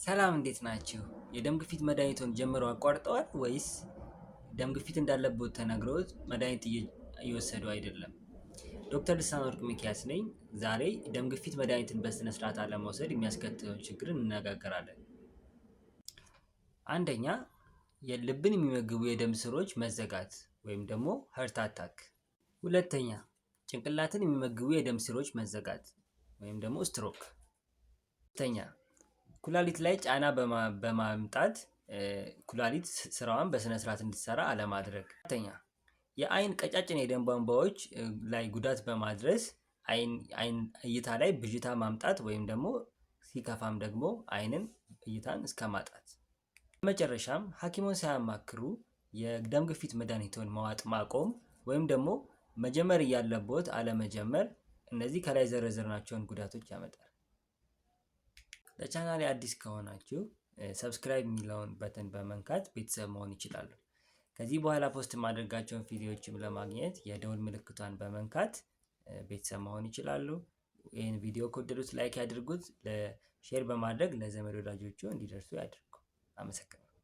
ሰላም እንዴት ናችሁ? የደም ግፊት መድኃኒቶን ጀምረው አቋርጠዋል ወይስ ደም ግፊት እንዳለቦት ተነግሮት መድኃኒት እየወሰዱ አይደለም? ዶክተር ልሳን ወርቅ ሚኪያስ ነኝ። ዛሬ ደም ግፊት መድኃኒትን በስነ ስርዓት አለመውሰድ የሚያስከትለውን ችግር እንነጋገራለን። አንደኛ፣ የልብን የሚመግቡ የደም ስሮች መዘጋት ወይም ደግሞ ሀርት አታክ። ሁለተኛ፣ ጭንቅላትን የሚመግቡ የደም ስሮች መዘጋት ወይም ደግሞ ስትሮክ። ሶስተኛ፣ ኩላሊት ላይ ጫና በማምጣት ኩላሊት ስራዋን በስነ ስርዓት እንድትሰራ አለማድረግ። አራተኛ፣ የአይን ቀጫጭን የደም ቧንቧዎች ላይ ጉዳት በማድረስ አይን እይታ ላይ ብዥታ ማምጣት ወይም ደግሞ ሲከፋም ደግሞ አይንን እይታን እስከ ማጣት። በመጨረሻም ሐኪሙን ሳያማክሩ የደም ግፊት መድኃኒቶን መዋጥ ማቆም ወይም ደግሞ መጀመር እያለቦት አለመጀመር፣ እነዚህ ከላይ ዘረዘርናቸውን ጉዳቶች ያመጣል። ለቻናሌ አዲስ ከሆናችሁ ሰብስክራይብ የሚለውን በተን በመንካት ቤተሰብ መሆን ይችላሉ። ከዚህ በኋላ ፖስት የማደርጋቸውን ቪዲዮዎችም ለማግኘት የደውል ምልክቷን በመንካት ቤተሰብ መሆን ይችላሉ። ይህን ቪዲዮ ከወደዱት ላይክ ያድርጉት፣ ሼር በማድረግ ለዘመድ ወዳጆቹ እንዲደርሱ ያድርጉ። አመሰግናለሁ።